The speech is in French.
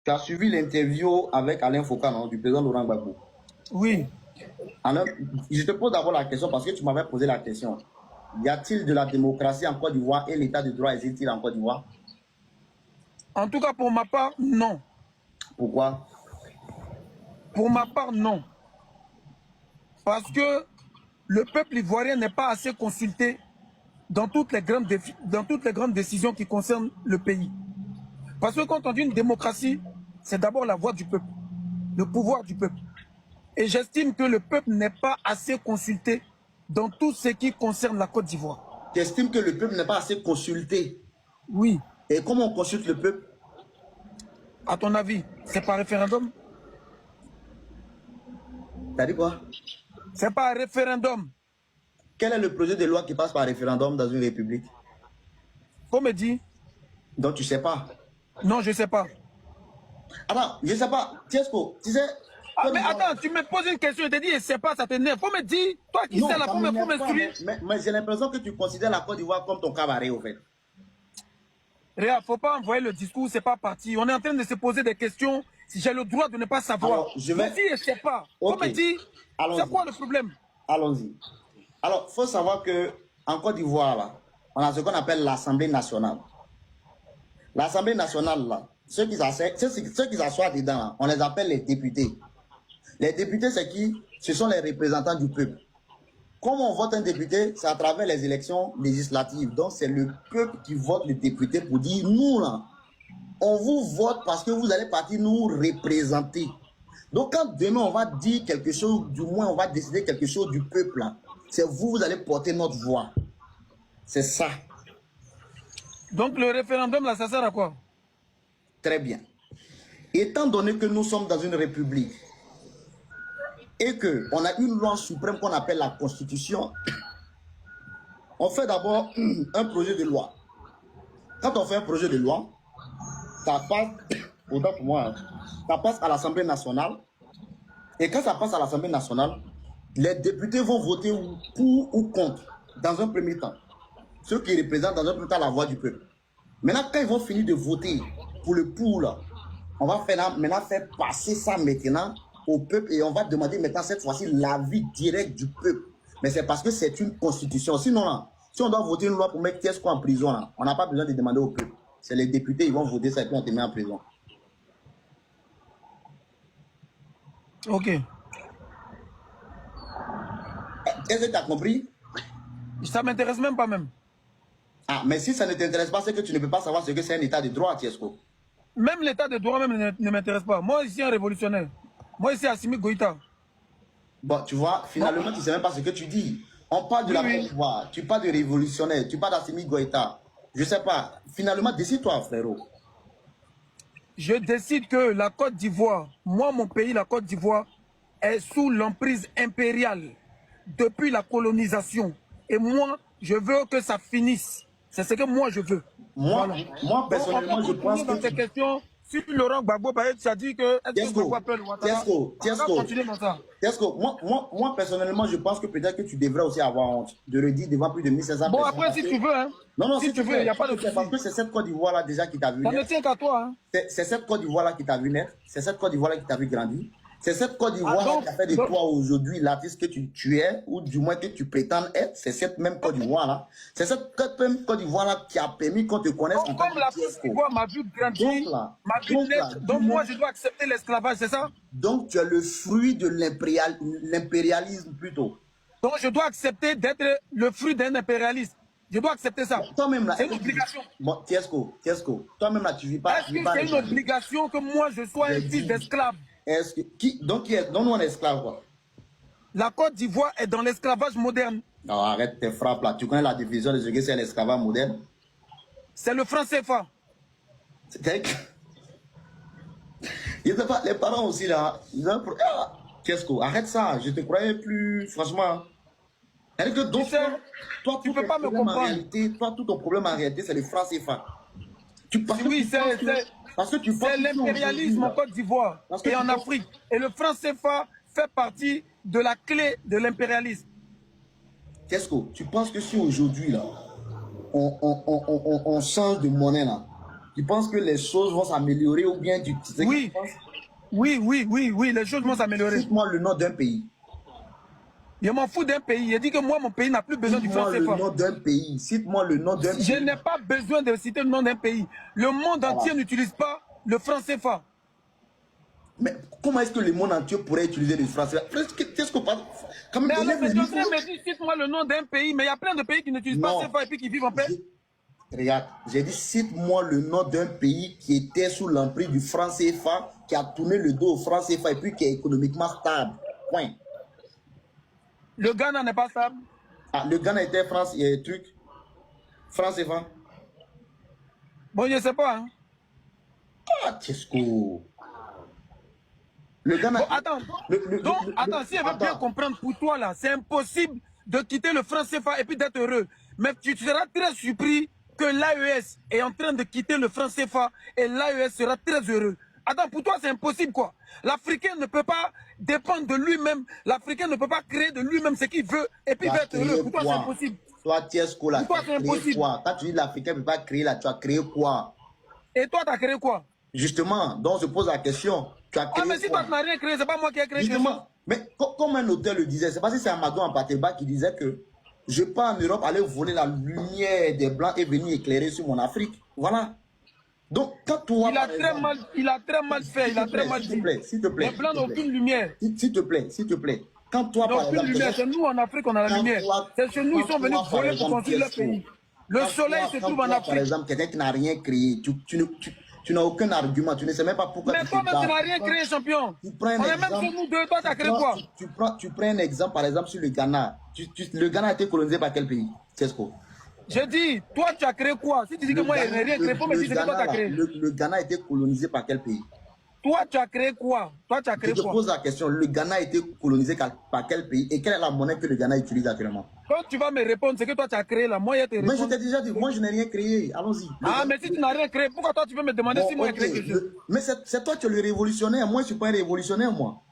Tu as suivi l'interview avec Alain Foucault, non, du président Laurent Gbagbo. Oui. Alors, je te pose d'abord la question parce que tu m'avais posé la question. Y a-t-il de la démocratie en Côte d'Ivoire et l'état de droit existe-t-il en Côte d'Ivoire? En tout cas, pour ma part, non. Pourquoi? Pour ma part, non. Parce que le peuple ivoirien n'est pas assez consulté dans toutes les grandes décisions qui concernent le pays. Parce que quand on dit une démocratie, c'est d'abord la voix du peuple, le pouvoir du peuple. Et j'estime que le peuple n'est pas assez consulté dans tout ce qui concerne la Côte d'Ivoire. Tu estimes que le peuple n'est pas assez consulté? Oui. Et comment on consulte le peuple? À ton avis, c'est par référendum? T'as dit quoi? C'est par référendum. Quel est le projet de loi qui passe par référendum dans une république? Qu'on me dit? Donc tu sais pas? Non, je ne sais pas. Attends, je sais pas. Tiesco, tu sais... Ah, mais attends, tu me poses une question, je te dis, je ne sais pas, ça t'énerve. Faut me dire, toi qui sais là, faut m'instruire. Mais j'ai l'impression que tu considères la Côte d'Ivoire comme ton cabaret, au fait. Réa, faut pas envoyer le discours, c'est pas parti. On est en train de se poser des questions. Si j'ai le droit de ne pas savoir. Alors, je vais... Me dis, je ne sais pas. Okay. Faut me dire, c'est quoi le problème? Allons-y. Alors, il faut savoir qu'en Côte d'Ivoire, là, on a ce qu'on appelle l'Assemblée nationale. L'Assemblée nationale, là, ceux qui s'assoient dedans, là, on les appelle les députés. Les députés, c'est qui? Ce sont les représentants du peuple. Comment on vote un député? C'est à travers les élections législatives. Donc, c'est le peuple qui vote le député pour dire, nous, là, on vous vote parce que vous allez partir nous représenter. Donc, quand demain, on va dire quelque chose, du moins, on va décider quelque chose du peuple, c'est vous, vous allez porter notre voix. C'est ça. Donc, le référendum, là, ça sert à quoi? Très bien. Étant donné que nous sommes dans une république et qu'on a une loi suprême qu'on appelle la Constitution, on fait d'abord un projet de loi. Quand on fait un projet de loi, ça passe, autant pour moi, ça passe à l'Assemblée nationale. Et quand ça passe à l'Assemblée nationale, les députés vont voter pour ou contre, dans un premier temps. Ceux qui représentent dans un premier temps la voix du peuple. Maintenant, quand ils vont finir de voter pour le pour, là, on va maintenant faire passer ça maintenant au peuple et on va demander maintenant cette fois-ci l'avis direct du peuple. Mais c'est parce que c'est une constitution. Sinon, là, si on doit voter une loi pour mettre Tiesco en prison, là, on n'a pas besoin de demander au peuple. C'est les députés, ils vont voter ça et puis on te met en prison. Ok. Est-ce que tu as compris? Ça ne m'intéresse même pas même. Ah, mais si ça ne t'intéresse pas, c'est que tu ne peux pas savoir ce que c'est un état de droit, Tiesco. Même l'état de droit même ne m'intéresse pas. Moi, ici, un révolutionnaire. Moi, ici, Assimi Goïta. Bon, tu vois, finalement, tu ne sais même pas ce que tu dis. On parle de la Côte d'Ivoire, tu parles de révolutionnaire, tu parles d'Assimi Goïta. Je ne sais pas. Finalement, décide-toi, frérot. Je décide que la Côte d'Ivoire, moi, mon pays, la Côte d'Ivoire, est sous l'emprise impériale depuis la colonisation. Et moi, je veux que ça finisse. C'est ce que moi, je veux. Moi, voilà. Moi personnellement, je pense dans ces questions, si Laurent Gbagbo, tu as dit que... Tiesco, moi, personnellement, je pense que peut-être que tu devrais aussi avoir honte de le dire devant plus de 1500 personnes. Bon, après, si tu veux, hein. Non, si tu veux, il n'y a pas de souci. Parce que c'est cette Côte d'Ivoire-là déjà qui t'a vu naître. Ça ne tient qu'à toi, hein. C'est cette Côte d'Ivoire-là qui t'a vu naître. C'est cette Côte d'Ivoire-là qui t'a vu grandir. C'est cette Côte d'Ivoire qui a fait de toi aujourd'hui l'artiste que tu es, ou du moins que tu prétends être. C'est cette même Côte d'Ivoire-là. C'est cette même Côte d'Ivoire-là qui a permis qu'on te connaisse en tant que Comme la Côte d'Ivoire m'a vu grandir, m'a vu naître, donc moi je dois accepter l'esclavage, c'est ça? Donc tu es le fruit de l'impérialisme plutôt. Donc je dois accepter d'être le fruit d'un impérialiste. Je dois accepter ça. Toi-même là, c'est une obligation. Bon, Tiesco, toi-même là, tu vis pas. Est-ce que c'est une obligation que moi je sois un fils d'esclave? Est-ce que donc nous on est esclave quoi? La Côte d'Ivoire est dans l'esclavage moderne. Non, arrête tes frappes là. Tu connais la définition de ce que c'est l'esclavage moderne? C'est le franc CFA. C'est il ne pas les parents aussi là. Tiesco, arrête ça. Je te croyais plus franchement. Que donc, toi, tu peux pas me comprendre. Réalité, toi, tout ton problème en réalité, c'est le franc CFA. Oui, c'est l'impérialisme en Côte d'Ivoire et en Afrique. Et le franc CFA fait partie de la clé de l'impérialisme. Tiesco, tu penses que si aujourd'hui, là, on change de monnaie, là, Tu penses que les choses vont s'améliorer ou bien tu sais Oui. Oui, les choses vont s'améliorer. Cite-moi le nom d'un pays. Je m'en fous d'un pays. Je dis que moi, mon pays n'a plus besoin du franc CFA. Cite-moi le nom d'un pays. Cite-moi le nom d'un pays. Je n'ai pas besoin de citer le nom d'un pays. Le monde entier n'utilise pas le franc CFA. Mais comment est-ce que le monde entier pourrait utiliser le franc CFA? Qu'est-ce qu'on parle? Mais alors, c'est en train de me dire, cite-moi le nom d'un pays, mais il y a plein de pays qui n'utilisent pas CFA et puis qui vivent en paix. Regarde, j'ai dit, cite-moi le nom d'un pays qui était sous l'emprise du franc CFA, qui a tourné le dos au franc CFA et puis qui est économiquement stable. Point. Le Ghana n'est pas stable. Ah, le Ghana était France et truc. France CFA. Bon, je ne sais pas. Hein. Ah, Tesco. Le Ghana. Bon, attends. Attends, si je veux bien comprendre, pour toi, là, c'est impossible de quitter le franc CFA et puis d'être heureux. Mais tu seras très surpris que l'AES est en train de quitter le franc CFA et l'AES sera très heureux. Attends, pour toi, c'est impossible, quoi. L'Africain ne peut pas dépendre de lui-même. L'Africain ne peut pas créer de lui-même ce qu'il veut et puis être heureux. Pour toi, c'est impossible. Toi, Tiesco, là, pour toi, c'est impossible. Quoi? Quand tu dis l'Africain ne peut pas créer, là, tu as créé quoi? Et toi, tu as créé quoi? Justement, donc je pose la question. Tu as créé mais si toi, tu n'as rien créé, c'est pas moi qui ai créé. Justement, mais comme un auteur le disait, c'est pas si c'est Amadou Ampateba qui disait que je pars en Europe aller voler la lumière des Blancs et venir éclairer sur mon Afrique. Voilà. Donc, quand toi, il a très mal fait, il a très mal dit. S'il te plaît. Les Blancs n'ont aucune lumière. S'il te plaît. Quand toi, par exemple, lumière, c'est nous en Afrique, on a la lumière. C'est chez nous, ils sont venus voler pour construire leur pays. Le soleil se trouve en Afrique. Par exemple, quelqu'un qui n'a rien créé, tu n'as aucun argument, tu ne sais même pas pourquoi. Mais toi-même, tu n'as rien créé, champion. On est même chez nous deux, toi, tu as créé quoi? Tu prends un exemple, par exemple, sur le Ghana. Le Ghana a été colonisé par quel pays? Tesco. Je dis, toi, tu as créé quoi? Si tu dis que moi, je n'ai rien créé, il faut me dire ce que toi, tu as créé. Le Ghana a été colonisé par quel pays? Toi, tu as créé quoi? Toi, tu as créé quoi? Je te pose la question, le Ghana a été colonisé par quel pays et quelle est la monnaie que le Ghana utilise actuellement? Quand tu vas me répondre, c'est que toi, tu as créé là. Moi, je te réponds. Mais je t'ai déjà dit, moi, je n'ai rien créé. Allons-y. Mais si tu n'as rien créé, pourquoi toi, tu veux me demander si moi, j'ai créé quelque chose? Mais c'est toi, tu es le révolutionnaire. Moi, je ne suis pas un révolutionnaire, moi.